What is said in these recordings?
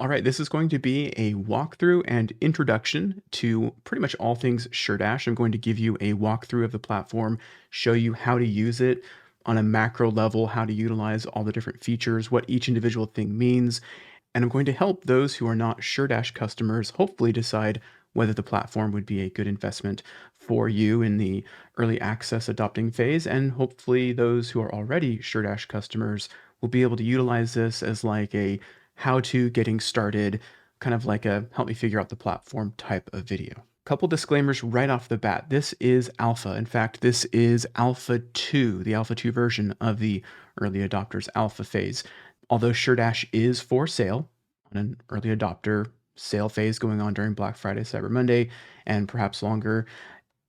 All right, this is going to be a walkthrough and introduction to pretty much all things SureDash. I'm going to give you a walkthrough of the platform, show you how to use it on a macro level, how to utilize all the different features, what each individual thing means, and I'm going to help those who are not SureDash customers hopefully decide whether the platform would be a good investment for you in the early access adopting phase, and hopefully those who are already SureDash customers will be able to utilize this as like a how to getting started, kind of like a help me figure out the platform type of video. Couple disclaimers right off the bat. This is alpha. In fact, this is alpha 2, the alpha 2 version of the early adopters alpha phase. Although SureDash is for sale on an early adopter sale phase going on during Black Friday, Cyber Monday, and perhaps longer,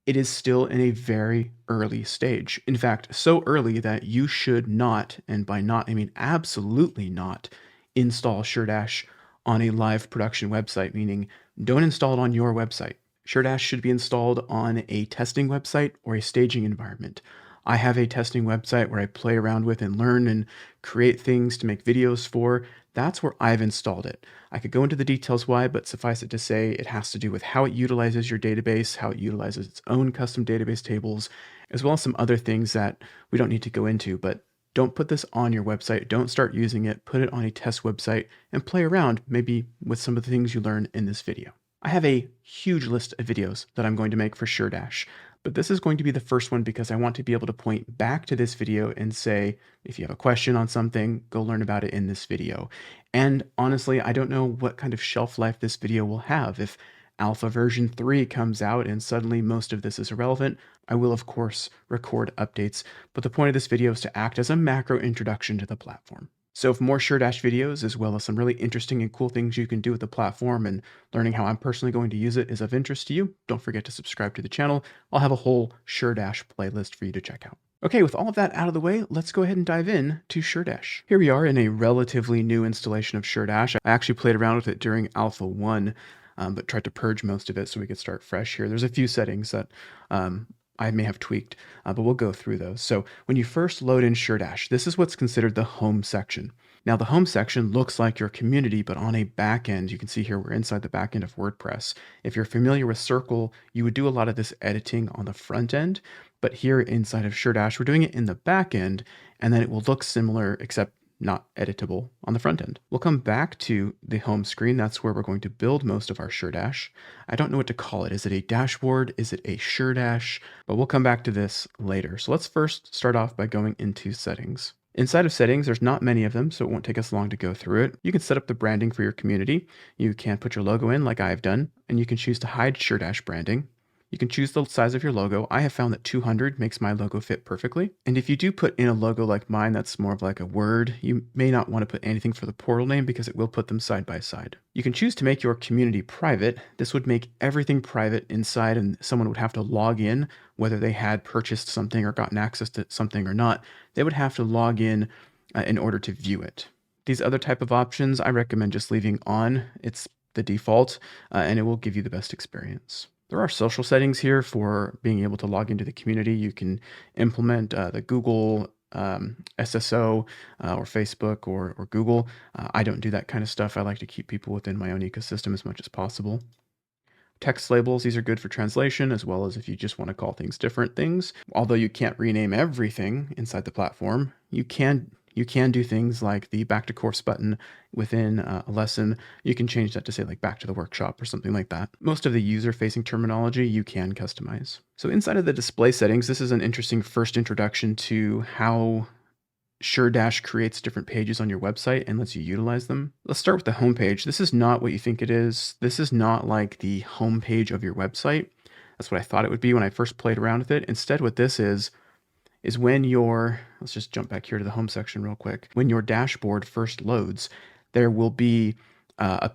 it is still in a very early stage. In fact, so early that you should not, and by not, I mean absolutely not, install SureDash on a live production website, meaning don't install it on your website. SureDash should be installed on a testing website or a staging environment. I have a testing website where I play around with and learn and create things to make videos for. That's where I've installed it. I could go into the details why, but suffice it to say, it has to do with how it utilizes your database, how it utilizes its own custom database tables, as well as some other things that we don't need to go into. But don't put this on your website. Don't start using it. Put it on a test website and play around maybe with some of the things you learn in this video. I have a huge list of videos that I'm going to make for SureDash, but this is going to be the first one because I want to be able to point back to this video and say, if you have a question on something, go learn about it in this video. And honestly, I don't know what kind of shelf life this video will have. If alpha version 3 comes out and suddenly most of this is irrelevant, I will of course record updates, but the point of this video is to act as a macro introduction to the platform. So for more SureDash videos, as well as some really interesting and cool things you can do with the platform and learning how I'm personally going to use it is of interest to you, don't forget to subscribe to the channel. I'll have a whole SureDash playlist for you to check out. Okay, with all of that out of the way, let's go ahead and dive in to SureDash. Here we are in a relatively new installation of SureDash. I actually played around with it during Alpha 1, but tried to purge most of it so we could start fresh here. There's a few settings that I may have tweaked, but we'll go through those. So when you first load in SureDash, this is what's considered the home section. Now the home section looks like your community, but on a backend. You can see here we're inside the backend of WordPress. If you're familiar with Circle, you would do a lot of this editing on the front end, but here inside of SureDash, we're doing it in the backend, and then it will look similar, except not editable on the front end. We'll come back to the home screen. That's where we're going to build most of our SureDash. I don't know what to call it. Is it a dashboard? Is it a SureDash? But we'll come back to this later. So let's first start off by going into settings. Inside of settings, there's not many of them, so it won't take us long to go through it. You can set up the branding for your community. You can put your logo in like I've done, and you can choose to hide SureDash branding. You can choose the size of your logo. I have found that 200 makes my logo fit perfectly. And if you do put in a logo like mine, that's more of like a word, you may not want to put anything for the portal name because it will put them side by side. You can choose to make your community private. This would make everything private inside and someone would have to log in, whether they had purchased something or gotten access to something or not. They would have to log in order to view it. These other type of options, I recommend just leaving on. It's the default and it will give you the best experience. There are social settings here for being able to log into the community. You can implement the Google SSO or Facebook or Google. I don't do that kind of stuff. I like to keep people within my own ecosystem as much as possible. Text labels, these are good for translation as well as if you just want to call things different things. Although you can't rename everything inside the platform, you can do things like the back to course button within a lesson. You can change that to say like back to the workshop or something like that. Most of the user facing terminology you can customize. So inside of the display settings, this is an interesting first introduction to how SureDash creates different pages on your website and lets you utilize them. Let's start with the home page. This is not what you think it is. This is not like the home page of your website. That's what I thought it would be when I first played around with it. Instead, what this is when let's just jump back here to the home section real quick. When your dashboard first loads, there will be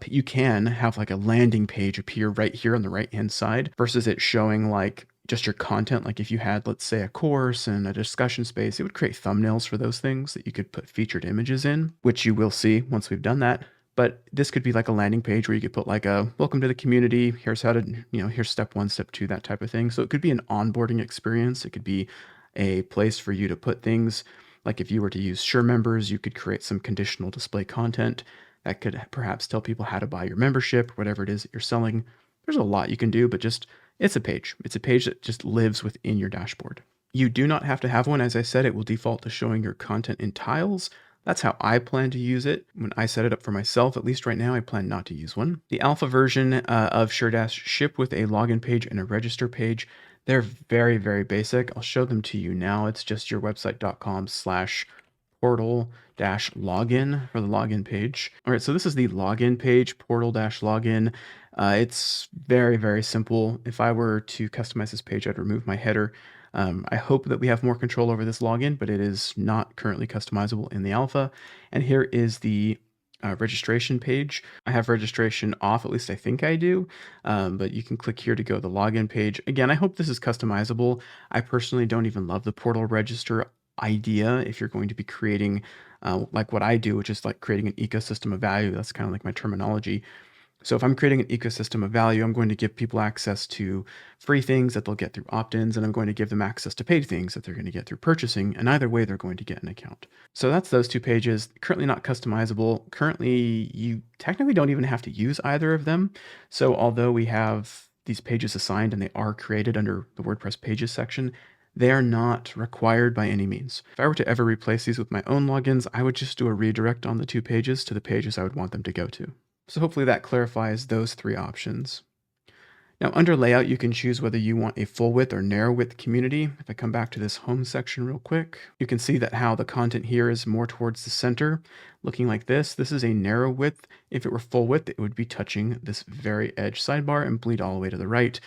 you can have like a landing page appear right here on the right hand side versus it showing like just your content. Like if you had, let's say, a course and a discussion space, it would create thumbnails for those things that you could put featured images in, which you will see once we've done that. But this could be like a landing page where you could put like a welcome to the community. Here's how to, here's step 1, step 2, that type of thing. So it could be an onboarding experience. It could be a place for you to put things. Like if you were to use Sure members, you could create some conditional display content. That could perhaps tell people how to buy your membership, whatever it is that you're selling. There's a lot you can do, but just it's a page. It's a page that just lives within your dashboard. You do not have to have one. As I said, it will default to showing your content in tiles. That's how I plan to use it. When I set it up for myself, at least right now, I plan not to use one. The alpha version of SureDash ship with a login page and a register page. They're very, very basic. I'll show them to you now. It's just your website.com/portal-login for the login page. All right, so this is the login page, portal-login. It's very, very simple. If I were to customize this page, I'd remove my header. I hope that we have more control over this login, but it is not currently customizable in the alpha. And here is the registration page. I have registration off, at least I think I do, but you can click here to go to the login page. Again, I hope this is customizable. I personally don't even love the portal register idea if you're going to be creating like what I do, which is like creating an ecosystem of value. That's kind of like my terminology. So if I'm creating an ecosystem of value, I'm going to give people access to free things that they'll get through opt-ins, and I'm going to give them access to paid things that they're going to get through purchasing, and either way, they're going to get an account. So that's those two pages. Currently not customizable. Currently, you technically don't even have to use either of them. So although we have these pages assigned and they are created under the WordPress pages section, they are not required by any means. If I were to ever replace these with my own logins, I would just do a redirect on the two pages to the pages I would want them to go to. So hopefully that clarifies those three options. Now under layout, you can choose whether you want a full width or narrow width community. If I come back to this home section real quick, you can see that how the content here is more towards the center, looking like this. This is a narrow width. If it were full width, it would be touching this very edge sidebar and bleed all the way to the right.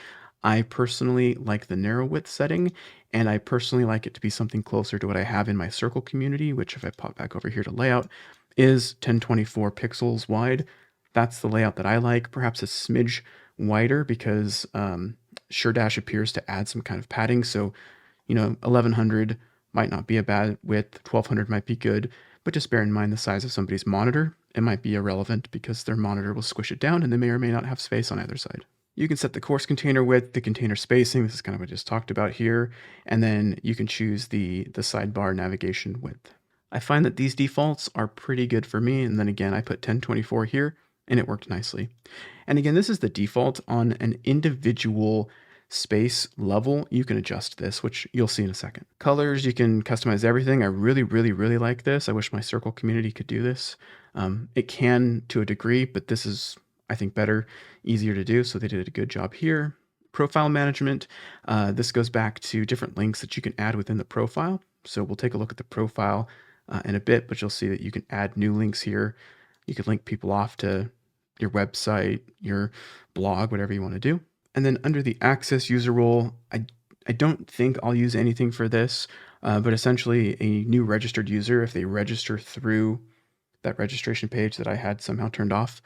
I personally like the narrow width setting, and I personally like it to be something closer to what I have in my circle community, which if I pop back over here to layout, is 1024 pixels wide. That's the layout that I like, perhaps a smidge wider because SureDash appears to add some kind of padding. So, 1100 might not be a bad width, 1200 might be good, but just bear in mind the size of somebody's monitor. It might be irrelevant because their monitor will squish it down and they may or may not have space on either side. You can set the course container width, the container spacing. This is kind of what I just talked about here. And then you can choose the sidebar navigation width. I find that these defaults are pretty good for me. And then again, I put 1024 here, and it worked nicely. And again, this is the default. On an individual space level, you can adjust this, which you'll see in a second. Colors, you can customize everything. I really, really, really like this. I wish my circle community could do this. It can to a degree, but this is, I think, better, easier to do. So they did a good job here. Profile management. This goes back to different links that you can add within the profile. So we'll take a look at the profile in a bit, but you'll see that you can add new links here. You could link people off to your website, your blog, whatever you want to do. And then under the access user role, I don't think I'll use anything for this, but essentially a new registered user, if they register through that registration page that I had somehow turned off,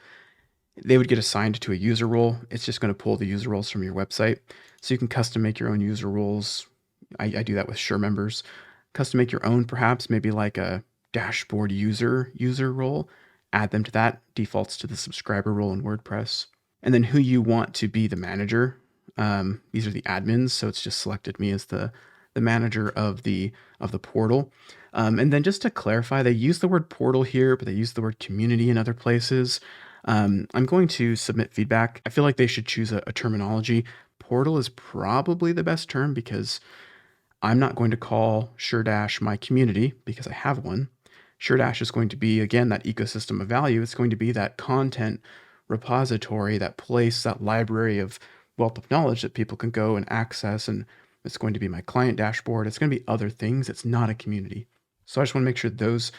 they would get assigned to a user role. It's just going to pull the user roles from your website. So you can custom make your own user roles. I do that with Sure members. Custom make your own, perhaps, maybe like a dashboard user role. Add them to that, defaults to the subscriber role in WordPress. And then who you want to be the manager. These are the admins, so it's just selected me as the manager of the portal. And then just to clarify, they use the word portal here, but they use the word community in other places. I'm going to submit feedback. I feel like they should choose a terminology. Portal is probably the best term because I'm not going to call SureDash my community because I have one. SureDash is going to be, again, that ecosystem of value. It's going to be that content repository, that place, that library of wealth of knowledge that people can go and access. And it's going to be my client dashboard. It's going to be other things. It's not a community. So I just want to make sure those,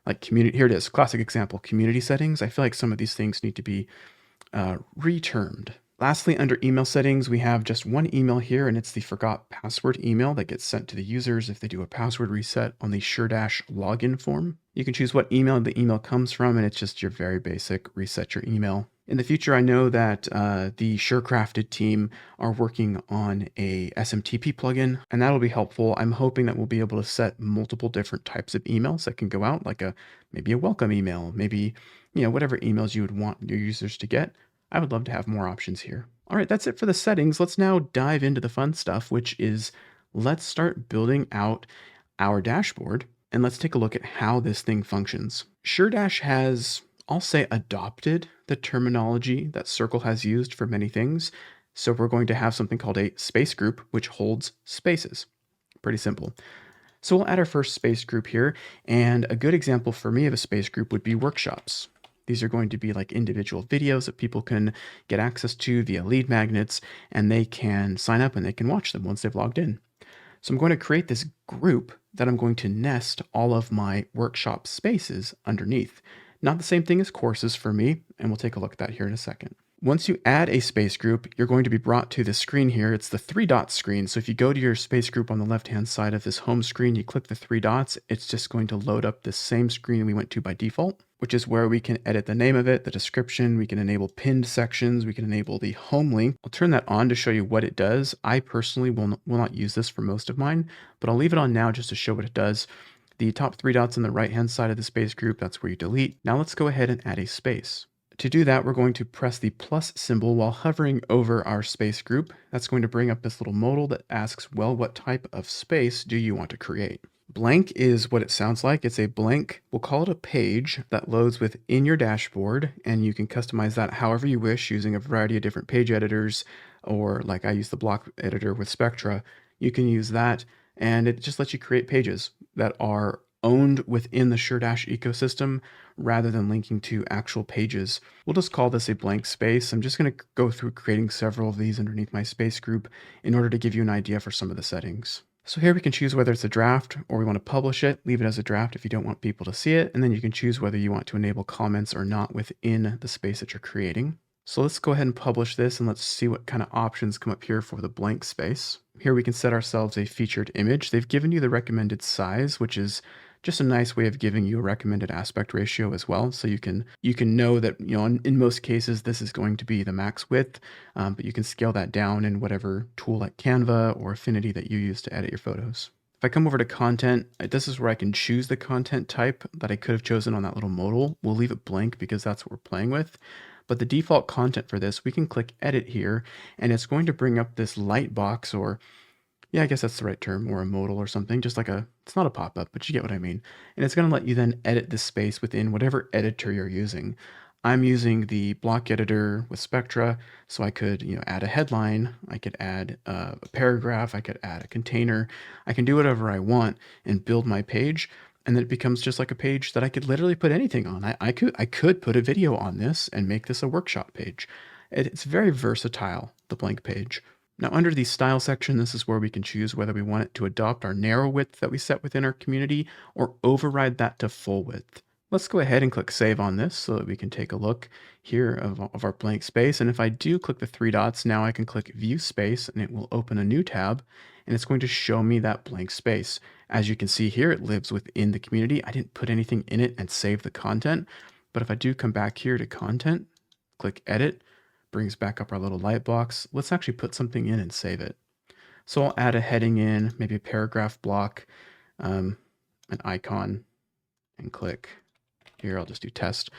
like community, here it is, classic example, community settings. I feel like some of these things need to be retermed. Lastly, under email settings, we have just one email here, and it's the forgot password email that gets sent to the users if they do a password reset on the SureDash login form. You can choose what email the email comes from, and it's just your very basic reset your email. In the future, I know that the SureCrafted team are working on a SMTP plugin, and that'll be helpful. I'm hoping that we'll be able to set multiple different types of emails that can go out, like maybe a welcome email, maybe whatever emails you would want your users to get. I would love to have more options here. All right, that's it for the settings. Let's now dive into the fun stuff, which is let's start building out our dashboard and let's take a look at how this thing functions. SureDash has I'll say adopted the terminology that Circle has used for many things. So we're going to have something called a space group, which holds spaces. Pretty simple. So we'll add our first space group here. And a good example for me of a space group would be workshops. These are going to be like individual videos that people can get access to via lead magnets, and they can sign up and they can watch them once they've logged in. So I'm going to create this group that I'm going to nest all of my workshop spaces underneath. Not the same thing as courses for me, and we'll take a look at that here in a second. Once you add a space group, you're going to be brought to this screen here. It's the 3 dots screen. So if you go to your space group on the left-hand side of this home screen, you click the 3 dots, it's just going to load up the same screen we went to by default, which is where we can edit the name of it, the description, we can enable pinned sections, we can enable the home link. I'll turn that on to show you what it does. I personally will not use this for most of mine, but I'll leave it on now just to show what it does. The top 3 dots on the right-hand side of the space group, that's where you delete. Now let's go ahead and add a space. To do that, we're going to press the plus symbol while hovering over our space group. That's going to bring up this little modal that asks, well, what type of space do you want to create? Blank is what it sounds like. It's a blank, we'll call it a page that loads within your dashboard, and you can customize that however you wish using a variety of different page editors, or like I use the block editor with Spectra. You can use that, and it just lets you create pages that are owned within the SureDash ecosystem rather than linking to actual pages. We'll just call this a blank space. I'm just going to go through creating several of these underneath my space group in order to give you an idea for some of the settings. So here we can choose whether it's a draft or we want to publish it. Leave it as a draft if you don't want people to see it. And then you can choose whether you want to enable comments or not within the space that you're creating. So let's go ahead and publish this and let's see what kind of options come up here for the blank space. Here we can set ourselves a featured image. They've given you the recommended size, which is just a nice way of giving you a recommended aspect ratio as well. So you can know that, in most cases, this is going to be the max width, but you can scale that down in whatever tool like Canva or Affinity that you use to edit your photos. If I come over to content, this is where I can choose the content type that I could have chosen on that little modal. We'll leave it blank because that's what we're playing with. But the default content for this, we can click edit here, and it's going to bring up this light box, or yeah, I guess that's the right term, or a modal or something, just like it's not a pop-up, but you get what I mean. And it's going to let you then edit this space within whatever editor you're using. I'm using the block editor with Spectra, so I could, add a headline, I could add a paragraph, I could add a container, I can do whatever I want and build my page, and then it becomes just like a page that I could literally put anything on. I could put a video on this and make this a workshop page. It's very versatile, the blank page. Now under the style section, this is where we can choose whether we want it to adopt our narrow width that we set within our community or override that to full width. Let's go ahead and click save on this so that we can take a look here of our blank space. And if I do click the 3 dots, now I can click view space and it will open a new tab and it's going to show me that blank space. As you can see here, it lives within the community. I didn't put anything in it and save the content, but if I do come back here to content, click edit, brings back up our little light box. Let's actually put something in and save it. So I'll add a heading in, maybe a paragraph block, an icon, and click. Here, I'll just do test.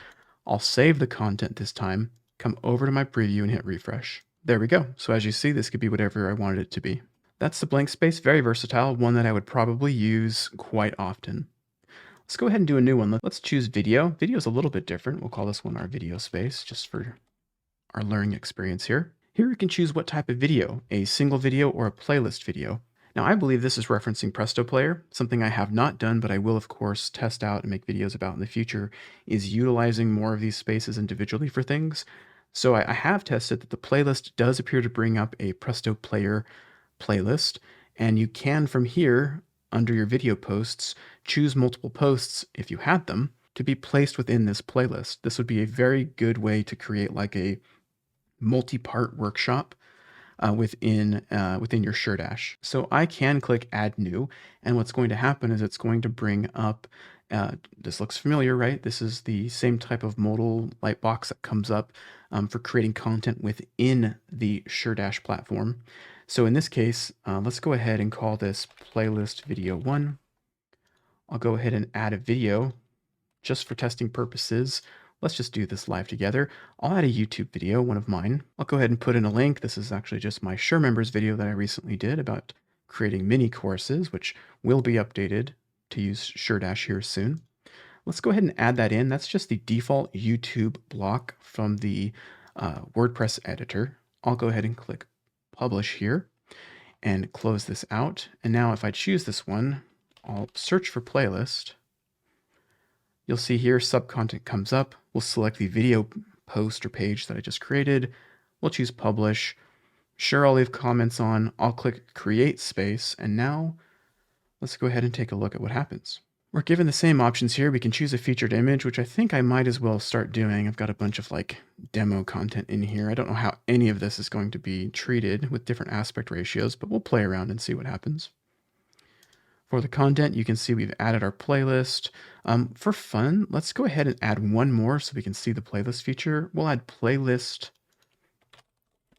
I'll save the content this time, come over to my preview and hit refresh. There we go. So as you see, this could be whatever I wanted it to be. That's the blank space, very versatile, one that I would probably use quite often. Let's go ahead and do a new one. Let's choose video. Video is a little bit different. We'll call this one our video space just for our learning experience here. Here we can choose what type of video, a single video or a playlist video. Now I believe this is referencing Presto Player. Something I have not done, but I will of course test out and make videos about in the future, is utilizing more of these spaces individually for things. So I have tested that the playlist does appear to bring up a Presto Player playlist, and you can from here, under your video posts, choose multiple posts, if you had them, to be placed within this playlist. This would be a very good way to create like a multi-part workshop within your SureDash. So I can click add new, and what's going to happen is it's going to bring up, this looks familiar, right? This is the same type of modal light box that comes up for creating content within the SureDash platform. So in this case, let's go ahead and call this playlist video 1. I'll go ahead and add a video just for testing purposes. Let's just do this live together. I'll add a YouTube video, one of mine. I'll go ahead and put in a link. This is actually just my Sure Members video that I recently did about creating mini courses, which will be updated to use SureDash here soon. Let's go ahead and add that in. That's just the default YouTube block from the WordPress editor. I'll go ahead and click publish here and close this out. And now if I choose this one, I'll search for playlist. You'll see here sub-content comes up. We'll select the video post or page that I just created. We'll choose publish. Sure, I'll leave comments on. I'll click create space. And now let's go ahead and take a look at what happens. We're given the same options here. We can choose a featured image, which I think I might as well start doing. I've got a bunch of like demo content in here. I don't know how any of this is going to be treated with different aspect ratios, but we'll play around and see what happens. For the content, you can see we've added our playlist. For fun, let's go ahead and add one more so we can see the playlist feature. We'll add playlist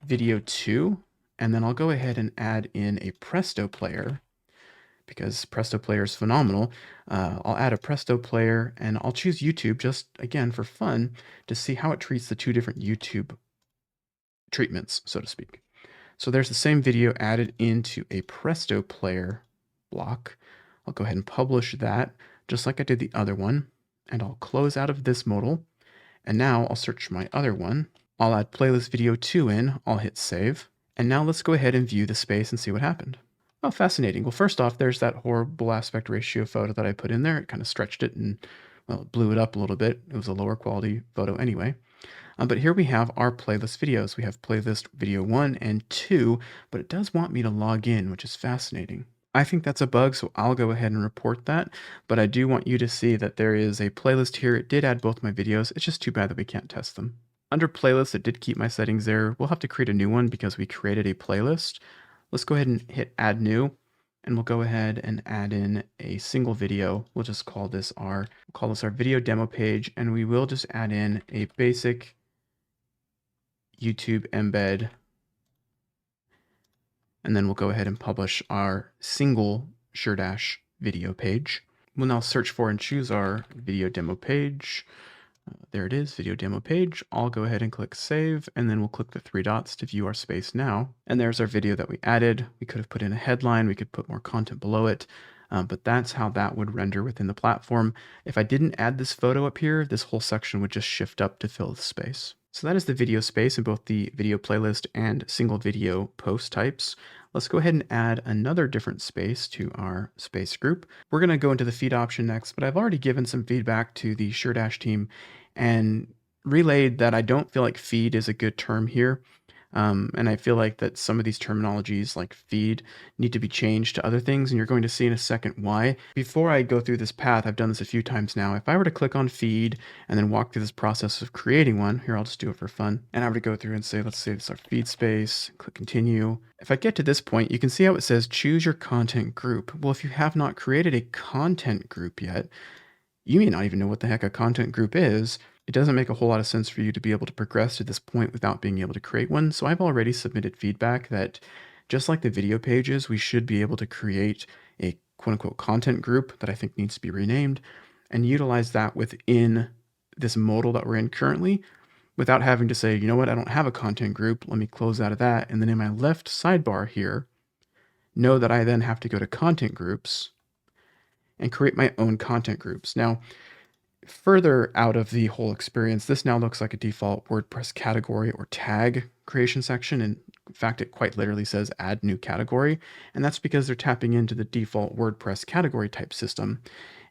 video 2, and then I'll go ahead and add in a Presto player because Presto player is phenomenal. I'll add a Presto player and I'll choose YouTube just again for fun to see how it treats the two different YouTube treatments, so to speak. So there's the same video added into a Presto player block. I'll go ahead and publish that just like I did the other one, and I'll close out of this modal. And now I'll search my other one. I'll add playlist video 2 in, I'll hit save. And now let's go ahead and view the space and see what happened. Oh, fascinating. Well, first off, there's that horrible aspect ratio photo that I put in there. It kind of stretched it and, well, it blew it up a little bit. It was a lower quality photo anyway. But here we have our playlist videos. We have playlist video 1 and 2, but it does want me to log in, which is fascinating. I think that's a bug, so I'll go ahead and report that. But I do want you to see that there is a playlist here. It did add both my videos. It's just too bad that we can't test them. Under playlists, it did keep my settings there. We'll have to create a new one because we created a playlist. Let's go ahead and hit add new, and we'll go ahead and add in a single video. We'll just call this our video demo page, and we will just add in a basic YouTube embed, and then we'll go ahead and publish our single SureDash video page. We'll now search for and choose our video demo page. There it is, video demo page. I'll go ahead and click save, and then we'll click the 3 dots to view our space now. And there's our video that we added. We could have put in a headline, we could put more content below it, but that's how that would render within the platform. If I didn't add this photo up here, this whole section would just shift up to fill the space. So that is the video space in both the video playlist and single video post types. Let's go ahead and add another different space to our space group. We're going to go into the feed option next, but I've already given some feedback to the SureDash team and relayed that I don't feel like feed is a good term here. And I feel like that some of these terminologies like feed need to be changed to other things, and you're going to see in a second why. Before I go through this path, I've done this a few times now. If I were to click on feed and then walk through this process of creating one, here I'll just do it for fun, and I were to go through and say, let's say this is our feed space, click continue. If I get to this point, you can see how it says choose your content group. Well, if you have not created a content group yet, you may not even know what the heck a content group is. It doesn't make a whole lot of sense for you to be able to progress to this point without being able to create one. So I've already submitted feedback that just like the video pages, we should be able to create a quote unquote content group that I think needs to be renamed and utilize that within this modal that we're in currently without having to say, you know what, I don't have a content group. Let me close out of that. And then in my left sidebar here, know that I then have to go to content groups and create my own content groups. Now, further out of the whole experience, this now looks like a default WordPress category or tag creation section. And in fact, it quite literally says add new category. And that's because they're tapping into the default WordPress category type system.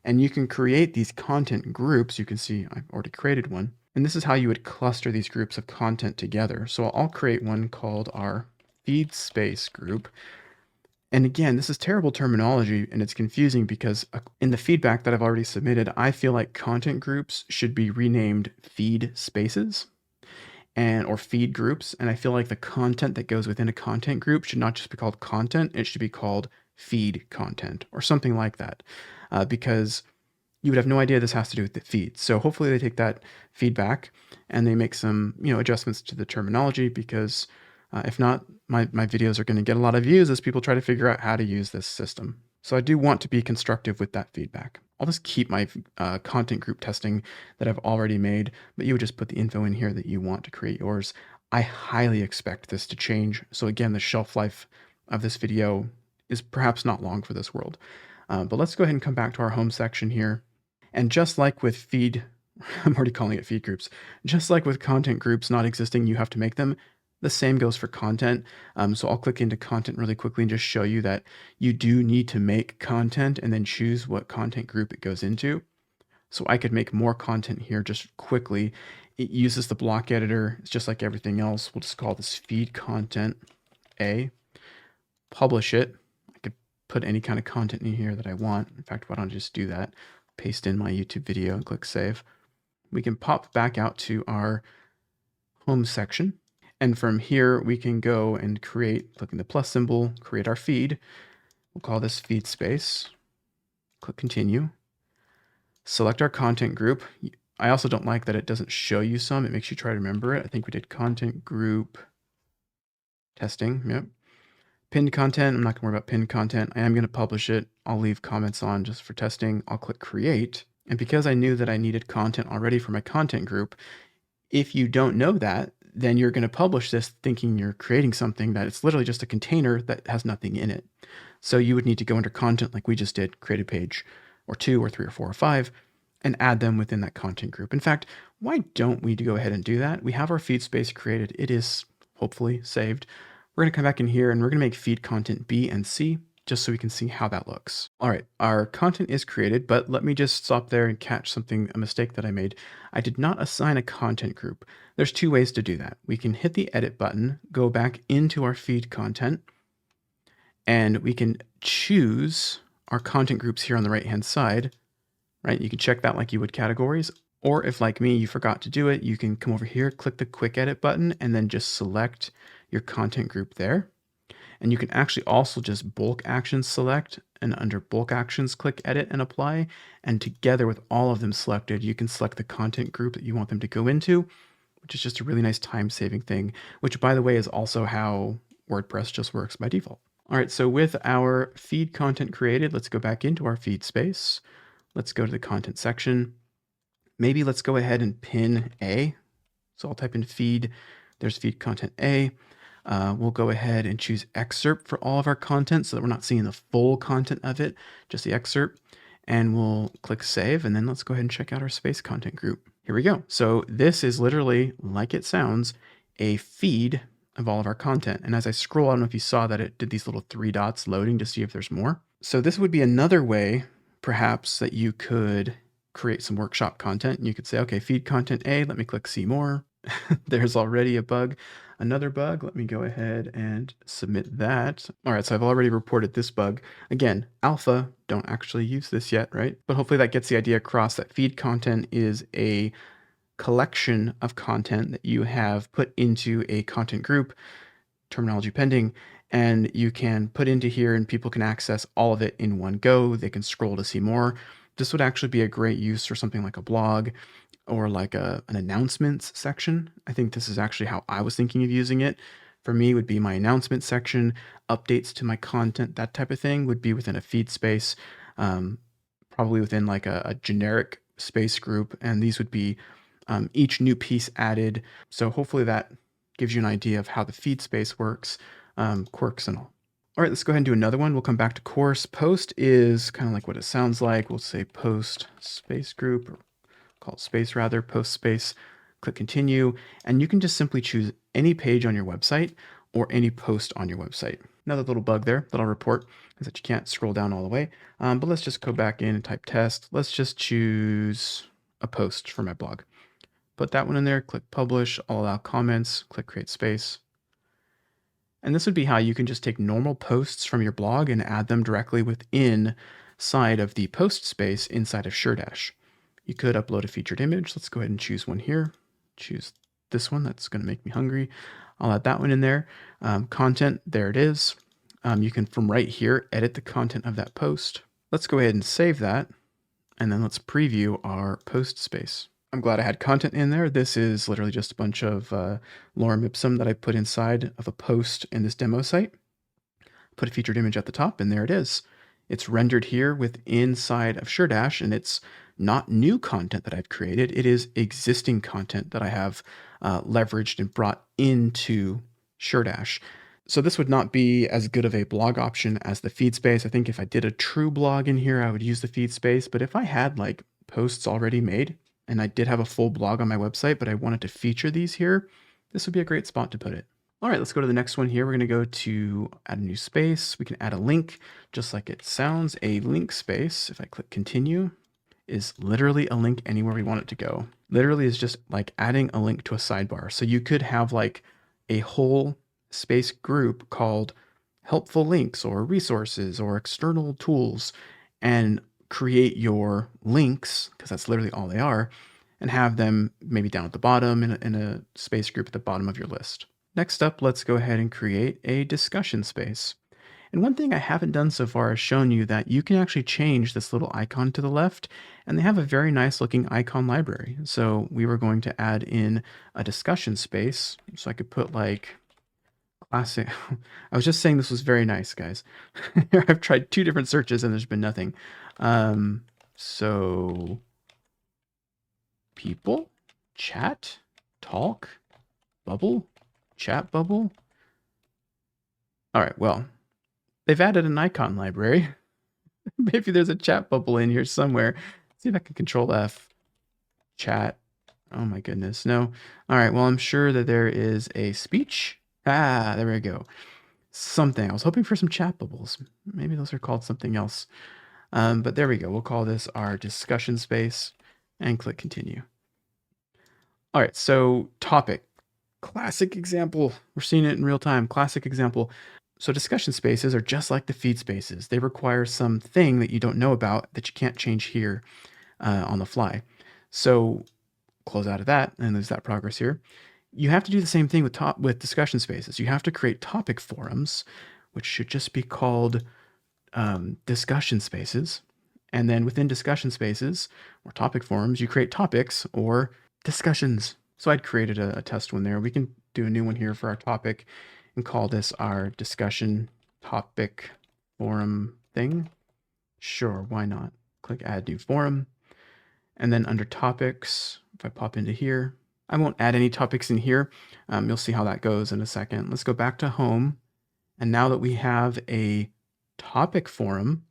And you can create these content groups. You can see I've already created one. And this is how you would cluster these groups of content together. So I'll create one called our feed space group. And again, this is terrible terminology and it's confusing because in the feedback that I've already submitted, I feel like content groups should be renamed feed spaces or feed groups. And I feel like the content that goes within a content group should not just be called content, it should be called feed content or something like that, because you would have no idea this has to do with the feed. So hopefully they take that feedback and they make some, adjustments to the terminology because if not, my videos are going to get a lot of views as people try to figure out how to use this system. So I do want to be constructive with that feedback. I'll just keep my content group testing that I've already made, but you would just put the info in here that you want to create yours. I highly expect this to change. So again, the shelf life of this video is perhaps not long for this world. But let's go ahead and come back to our home section here. And just like with feed, I'm already calling it feed groups. Just like with content groups not existing, you have to make them. The same goes for content. So I'll click into content really quickly and just show you that you do need to make content and then choose what content group it goes into. So I could make more content here just quickly. It uses the block editor. It's just like everything else. We'll just call this feed content A, publish it. I could put any kind of content in here that I want. In fact, why don't I just do that? Paste in my YouTube video and click save. We can pop back out to our home section. And from here, we can go and create, clicking the plus symbol, create our feed. We'll call this feed space. Click continue. Select our content group. I also don't like that it doesn't show you some. It makes you try to remember it. I think we did content group testing. Yep. Pinned content. I'm not going to worry about pinned content. I am going to publish it. I'll leave comments on just for testing. I'll click create. And because I knew that I needed content already for my content group, if you don't know that, then you're going to publish this thinking you're creating something that it's literally just a container that has nothing in it. So you would need to go under content like we just did, create a page or 2 or 3 or 4 or 5, and add them within that content group. In fact, why don't we go ahead and do that? We have our feed space created. It is hopefully saved. We're going to come back in here and we're going to make feed content B and C just so we can see how that looks. All right, our content is created, but let me just stop there and catch a mistake that I made. I did not assign a content group. There's 2 ways to do that. We can hit the edit button, go back into our feed content, and we can choose our content groups here on the right-hand side, right? You can check that like you would categories, or if like me, you forgot to do it, you can come over here, click the quick edit button, and then just select your content group there. And you can actually also just bulk actions select, and under bulk actions, click edit and apply. And together with all of them selected, you can select the content group that you want them to go into, which is just a really nice time-saving thing, which by the way is also how WordPress just works by default. All right, so with our feed content created, let's go back into our feed space. Let's go to the content section. Maybe let's go ahead and pin A. So I'll type in feed, there's feed content A. We'll go ahead and choose excerpt for all of our content so that we're not seeing the full content of it, just the excerpt. And we'll click save, and then let's go ahead and check out our space content group. Here we go. So this is literally, like it sounds, a feed of all of our content. And as I scroll, I don't know if you saw that it did these little 3 dots loading to see if there's more. So this would be another way, perhaps, that you could create some workshop content. And you could say, okay, feed content A, let me click see more. There's already a bug. Another bug, let me go ahead and submit that. All right, so I've already reported this bug. Again, alpha, don't actually use this yet, right? But hopefully that gets the idea across that feed content is a collection of content that you have put into a content group, terminology pending, and you can put into here and people can access all of it in one go. They can scroll to see more. This would actually be a great use for something like a blog or like an announcements section. I think this is actually how I was thinking of using it. For me, would be my announcement section, updates to my content, that type of thing would be within a feed space, probably within like a generic space group. And these would be each new piece added. So hopefully that gives you an idea of how the feed space works, quirks and all. All right, let's go ahead and do another one. We'll come back to course. Post is kind of like what it sounds like. We'll say post space group, or call it space rather, post space, click continue. And you can just simply choose any page on your website or any post on your website. Another little bug there that I'll report is that you can't scroll down all the way. But let's just go back in and type test. Let's just choose a post for my blog. Put that one in there, click publish, I'll allow comments, click create space. And this would be how you can just take normal posts from your blog and add them directly within side of the post space inside of SureDash. You could upload a featured image. Let's go ahead and choose one here. Choose this one. That's going to make me hungry. I'll add that one in there. Content, there it is. You can, from right here, edit the content of that post. Let's go ahead and save that. And then let's preview our post space. I'm glad I had content in there. This is literally just a bunch of lorem ipsum that I put inside of a post in this demo site. Put a featured image at the top, and there it is. It's rendered here with inside of SureDash, and it's not new content that I've created. It is existing content that I have leveraged and brought into SureDash. So this would not be as good of a blog option as the feed space. I think if I did a true blog in here, I would use the feed space. But if I had like posts already made, and I did have a full blog on my website, but I wanted to feature these here, this would be a great spot to put it. All right, let's go to the next one here. We're going to go to add a new space. We can add a link, just like it sounds. A link space, if I click continue, is literally a link anywhere we want it to go. Literally is just like adding a link to a sidebar. So you could have like a whole space group called helpful links or resources or external tools, and create your links, because that's literally all they are, and have them maybe down at the bottom in a space group at the bottom of your list. Next up, let's go ahead and create a discussion space. And one thing I haven't done so far is shown you that you can actually change this little icon to the left, and they have a very nice looking icon library. So we were going to add in a discussion space. So I could put like classic. I was just saying this was very nice, guys. I've tried 2 different searches and there's been nothing. So people, chat, talk, bubble, chat bubble. All right, well, they've added an icon library. Maybe there's a chat bubble in here somewhere. Let's see if I can control F. Chat. Oh my goodness, no. All right, well, I'm sure that there is a speech. Ah, there we go. Something. I was hoping for some chat bubbles. Maybe those are called something else. But there we go. We'll call this our discussion space and click continue. All right, so topic. Classic example. We're seeing it in real time. Classic example. So discussion spaces are just like the feed spaces. They require something that you don't know about that you can't change here on the fly. So close out of that and lose that progress here. You have to do the same thing with discussion spaces. You have to create topic forums, which should just be called discussion spaces. And then within discussion spaces or topic forums, you create topics or discussions. So I'd created a test one there. We can do a new one here for our topic and call this our discussion topic forum thing. Sure, why not? Click add new forum. And then under topics, if I pop into here, I won't add any topics in here. You'll see how that goes in a second. Let's go back to home. And now that we have a topic forum,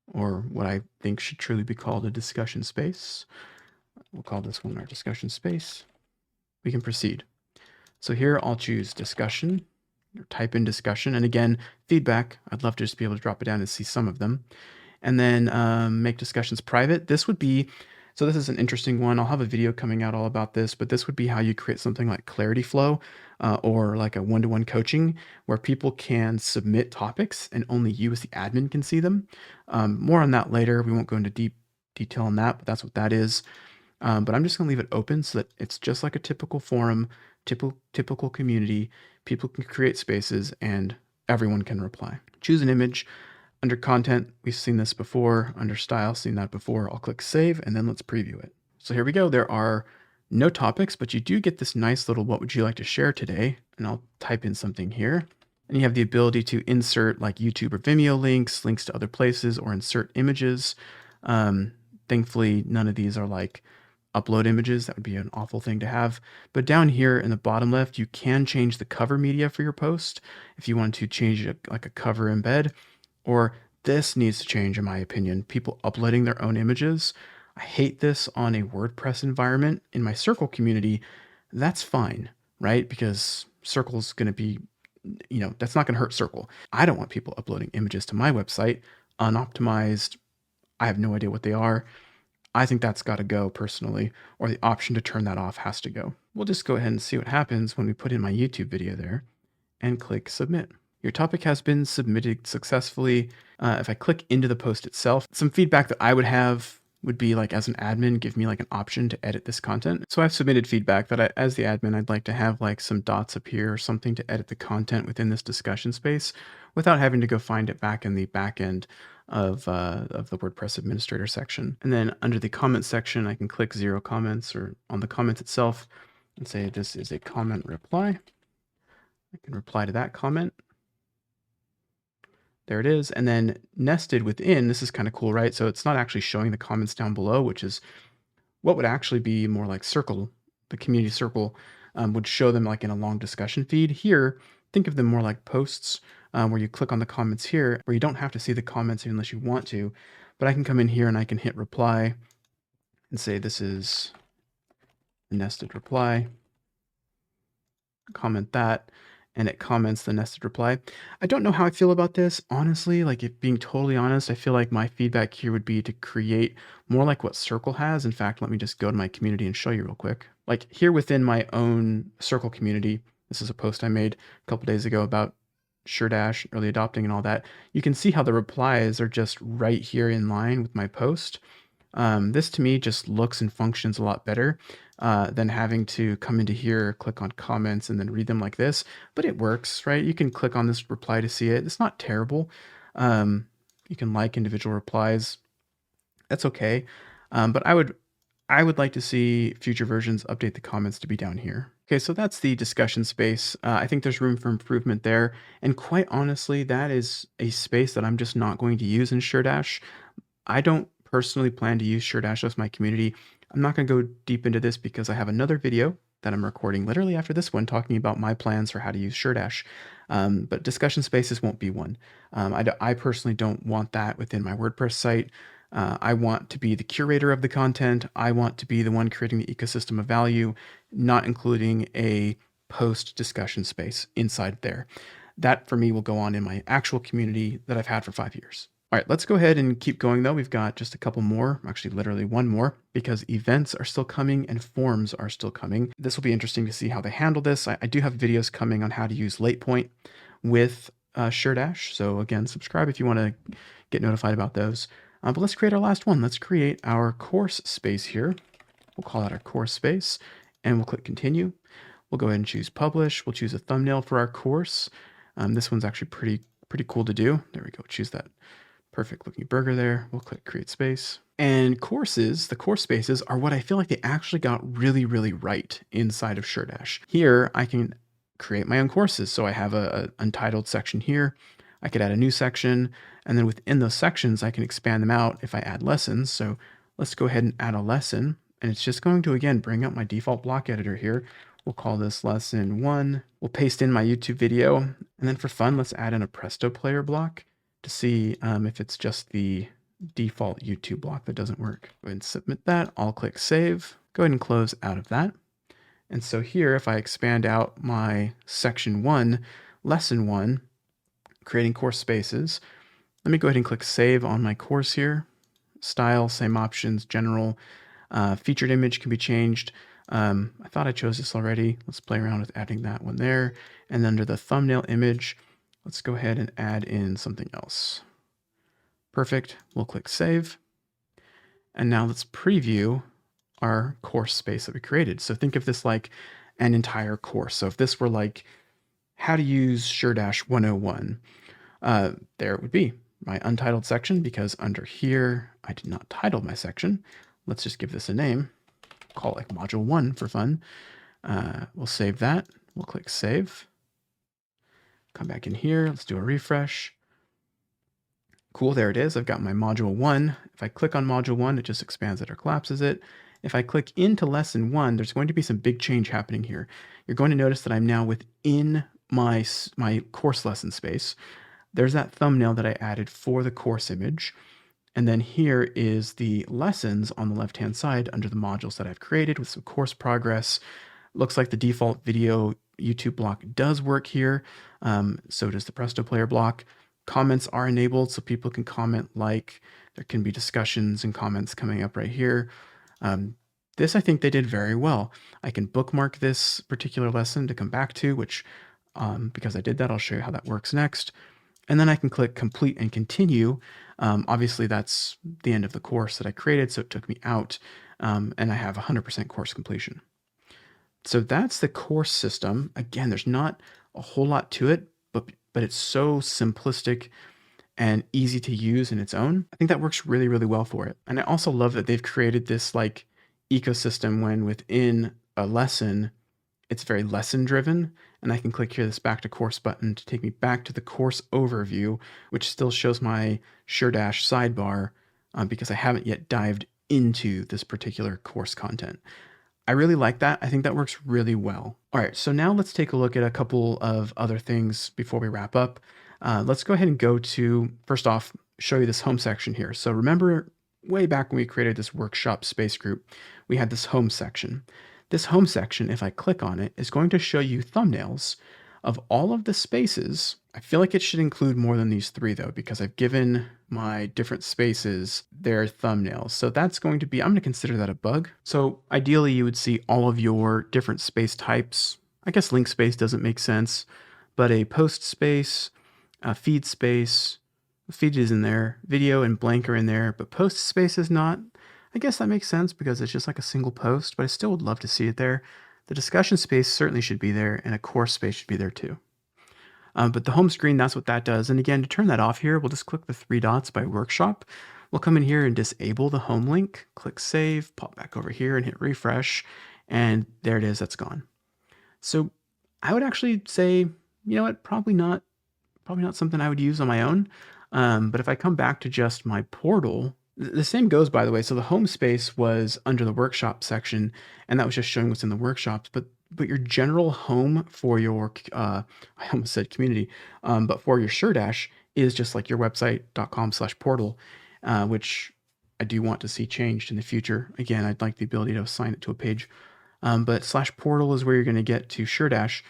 or what I think should truly be called a discussion space, we'll call this one our discussion space, we can proceed. So here I'll choose discussion, or type in discussion. And again, feedback, I'd love to just be able to drop it down and see some of them. And then make discussions private. This would be, so this is an interesting one. I'll have a video coming out all about this, but this would be how you create something like Clarity Flow or like a one-to-one coaching where people can submit topics and only you as the admin can see them. More on that later. We won't go into deep detail on that, but that's what that is. But I'm just going to leave it open so that it's just like a typical forum, typical community. People can create spaces and everyone can reply. Choose an image. Under content, we've seen this before. Under style, seen that before. I'll click save and then let's preview it. So here we go. There are no topics, but you do get this nice little what would you like to share today? And I'll type in something here. And you have the ability to insert like YouTube or Vimeo links to other places, or insert images. Thankfully, none of these are like upload images. That would be an awful thing to have. But down here in the bottom left, you can change the cover media for your post if you want to change it like a cover embed. Or this needs to change, in my opinion. People uploading their own images. I hate this on a WordPress environment. In my Circle community, that's fine, right? Because Circle's going to be, that's not going to hurt Circle. I don't want people uploading images to my website, unoptimized. I have no idea what they are. I think that's got to go personally, or the option to turn that off has to go. We'll just go ahead and see what happens when we put in my YouTube video there and click submit. Your topic has been submitted successfully. If I click into the post itself, some feedback that I would have would be like, as an admin, give me like an option to edit this content. So I've submitted feedback that as the admin, I'd like to have like some dots appear or something to edit the content within this discussion space without having to go find it back in the back end of the WordPress administrator section. And then under the comment section, I can click 0 comments, or on the comment itself and say, this is a comment reply. I can reply to that comment. There it is. And then nested within, this is kind of cool, right? So it's not actually showing the comments down below, which is what would actually be more like Circle, the community Circle would show them like in a long discussion feed. Here, think of them more like posts where you click on the comments here, where you don't have to see the comments unless you want to. But I can come in here and I can hit reply. and say this is a nested reply. Comment that, and it comments the nested reply. I don't know how I feel about this, honestly. Like, if being totally honest, I feel like my feedback here would be to create more like what Circle has. In fact, let me just go to my community and show you real quick. Like here within my own Circle community, this is a post I made a couple days ago about SureDash, early adopting and all that. You can see how the replies are just right here in line with my post. This to me just looks and functions a lot better than having to come into here, click on comments, and then read them like this. But it works, right? You can click on this reply to see it. It's not terrible. You can like individual replies. That's okay. But I would like to see future versions update the comments to be down here. Okay, so that's the discussion space. I think there's room for improvement there. And quite honestly, that is a space that I'm just not going to use in SureDash. I don't personally plan to use SureDash as my community. I'm not going to go deep into this because I have another video that I'm recording literally after this one talking about my plans for how to use SureDash. But discussion spaces won't be one. I personally don't want that within my WordPress site. I want to be the curator of the content. I want to be the one creating the ecosystem of value, not including a post discussion space inside there. That for me will go on in my actual community that I've had for 5 years. All right, let's go ahead and keep going though. We've got just a couple more, actually literally one more, because events are still coming and forms are still coming. This will be interesting to see how they handle this. I do have videos coming on how to use LatePoint with SureDash. So again, subscribe if you want to get notified about those. But let's create our last one. Let's create our course space here. We'll call that our course space and we'll click continue. We'll go ahead and choose publish. We'll choose a thumbnail for our course. This one's actually pretty cool to do. There we go. Choose that perfect looking burger there. We'll click create space. And courses, the course spaces are what I feel like they actually got really, really right inside of SureDash. Here I can create my own courses. So I have a untitled section here. I could add a new section, and then within those sections, I can expand them out if I add lessons. So let's go ahead and add a lesson. And it's just going to, again, bring up my default block editor here. We'll call this lesson 1. We'll paste in my YouTube video. And then for fun, let's add in a Presto player block to see if it's just the default YouTube block that doesn't work. Go ahead and submit that. I'll click save. Go ahead and close out of that. And so here, if I expand out my section 1, lesson 1, creating course spaces, let me go ahead and click save on my course here. Style, same options, general. Featured image can be changed. I thought I chose this already. Let's play around with adding that one there. And under the thumbnail image, let's go ahead and add in something else. Perfect. We'll click save. And now let's preview our course space that we created. So think of this like an entire course. So if this were like how to use SureDash 101, there it would be my untitled section, because under here, I did not title my section. Let's just give this a name, call it like module 1 for fun. We'll save that. We'll click save. Come back in here. Let's do a refresh. Cool, there it is. I've got my module 1. If I click on module 1, it just expands it or collapses it. If I click into lesson 1, there's going to be some big change happening here. You're going to notice that I'm now within my course lesson space. There's that thumbnail that I added for the course image. And then here is the lessons on the left-hand side under the modules that I've created with some course progress. Looks like the default video YouTube block does work here. So does the Presto player block. Comments are enabled so people can comment, like there can be discussions and comments coming up right here. This I think they did very well. I can bookmark this particular lesson to come back to, which because I did that, I'll show you how that works next. And then I can click complete and continue. Obviously that's the end of the course that I created, so it took me out, and I have 100% course completion. So that's the course system. Again, there's not a whole lot to it, but it's so simplistic and easy to use in its own. I think that works really, really well for it. And I also love that they've created this like ecosystem when within a lesson, it's very lesson driven. And I can click here this back to course button to take me back to the course overview, which still shows my SureDash sidebar because I haven't yet dived into this particular course content. I really like that. I think that works really well. All right, so now let's take a look at a couple of other things before we wrap up. Let's go ahead and go to, first off, show you this home section here. So remember way back when we created this workshop space group, we had this home section. This home section, if I click on it, is going to show you thumbnails of all of the spaces. I feel like it should include more than these three though, because I've given my different spaces their thumbnails. So that's going to be, I'm going to consider that a bug. So ideally you would see all of your different space types. I guess link space doesn't make sense, but a post space, a feed space, feed is in there, video and blank are in there, but post space is not. I guess that makes sense because it's just like a single post, but I still would love to see it there. The discussion space certainly should be there, and a course space should be there too. But the home screen, that's what that does. And again, to turn that off here, we'll just click the three dots by workshop. We'll come in here and disable the home link, click save, pop back over here and hit refresh. And there it is, that's gone. So I would actually say, you know what, probably not something I would use on my own. But if I come back to just my portal, the same goes, by the way. So the home space was under the workshop section, and that was just showing what's in the workshops. But your general home for your, I almost said community, but for your SureDash is just like your website.com/portal, which I do want to see changed in the future. Again, I'd like the ability to assign it to a page. But /portal is where you're going to get to SureDash.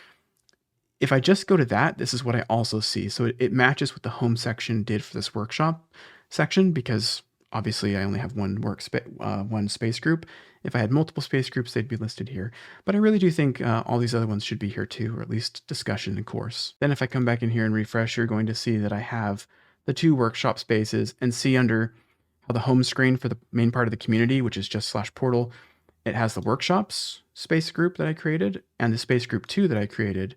If I just go to that, this is what I also see. So it matches what the home section did for this workshop section, because obviously I only have one space group. If I had multiple space groups, they'd be listed here. But I really do think all these other ones should be here too, or at least discussion and course. Then if I come back in here and refresh, you're going to see that I have the two workshop spaces, and see under how the home screen for the main part of the community, which is just /portal, it has the workshops space group that I created and the space group 2 that I created.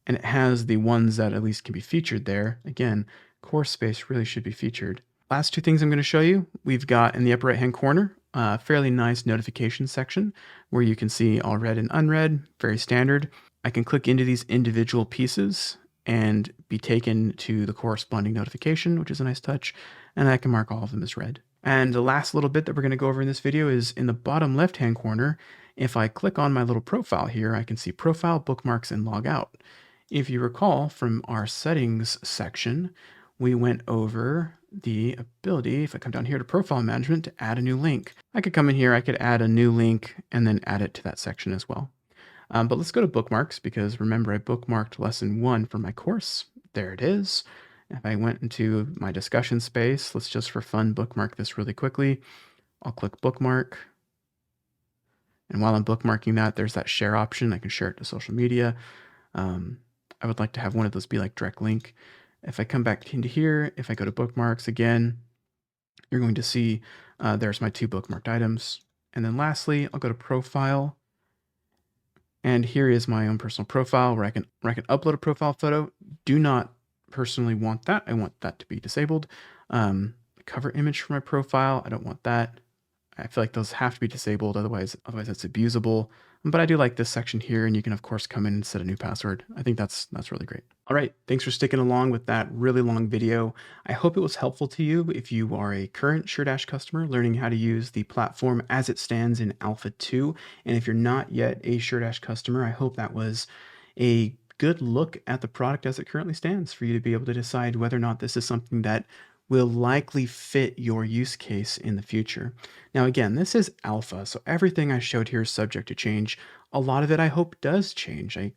And it has the ones that at least can be featured there. Again, course space really should be featured. Last two things I'm going to show you. We've got in the upper right hand corner a fairly nice notification section where you can see all read and unread, very standard. I can click into these individual pieces and be taken to the corresponding notification, which is a nice touch, and I can mark all of them as read. And the last little bit that we're going to go over in this video is in the bottom left hand corner. If I click on my little profile here, I can see profile, bookmarks, and log out. If you recall from our settings section, we went over the ability, if I come down here to profile management, to add a new link. I could come in here, I could add a new link and then add it to that section as well. But let's go to bookmarks, because remember I bookmarked lesson 1 for my course. There it is. If I went into my discussion space, let's just for fun bookmark this really quickly. I'll click bookmark. And while I'm bookmarking that, there's that share option. I can share it to social media. I would like to have one of those be like direct link. If I come back into here, if I go to bookmarks again, you're going to see there's my 2 bookmarked items. And then lastly, I'll go to profile. And here is my own personal profile where I can upload a profile photo. Do not personally want that. I want that to be disabled. Cover image for my profile, I don't want that. I feel like those have to be disabled, otherwise it's abusable. But I do like this section here, and you can of course come in and set a new password. I think that's really great. All right, thanks for sticking along with that really long video. I hope it was helpful to you if you are a current SureDash customer learning how to use the platform as it stands in Alpha 2. And if you're not yet a SureDash customer, I hope that was a good look at the product as it currently stands for you to be able to decide whether or not this is something that will likely fit your use case in the future. Now again, this is alpha, so everything I showed here is subject to change. A lot of it I hope does change. I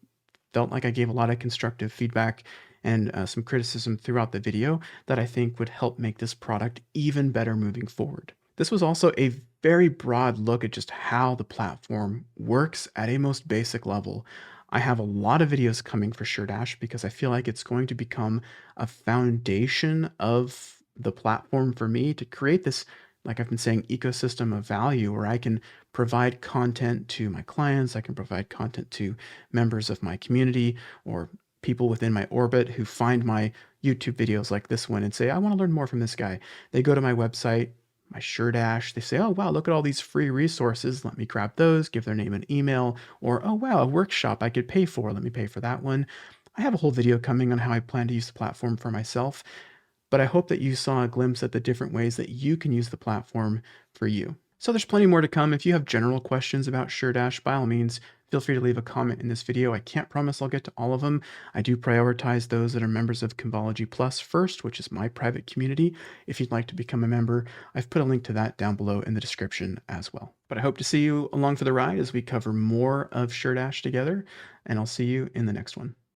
felt like I gave a lot of constructive feedback and some criticism throughout the video that I think would help make this product even better moving forward. This was also a very broad look at just how the platform works at a most basic level. I have a lot of videos coming for SureDash because I feel like it's going to become a foundation of the platform for me to create this, like I've been saying, ecosystem of value where I can provide content to my clients, I can provide content to members of my community or people within my orbit who find my YouTube videos like this one and say, I want to learn more from this guy. They go to my website, my SureDash, they say, oh, wow, look at all these free resources. Let me grab those, give their name and email, or, oh, wow, a workshop I could pay for. Let me pay for that one. I have a whole video coming on how I plan to use the platform for myself, but I hope that you saw a glimpse at the different ways that you can use the platform for you. So there's plenty more to come. If you have general questions about SureDash, by all means, feel free to leave a comment in this video. I can't promise I'll get to all of them. I do prioritize those that are members of Convology Plus first, which is my private community. If you'd like to become a member, I've put a link to that down below in the description as well. But I hope to see you along for the ride as we cover more of SureDash together, and I'll see you in the next one.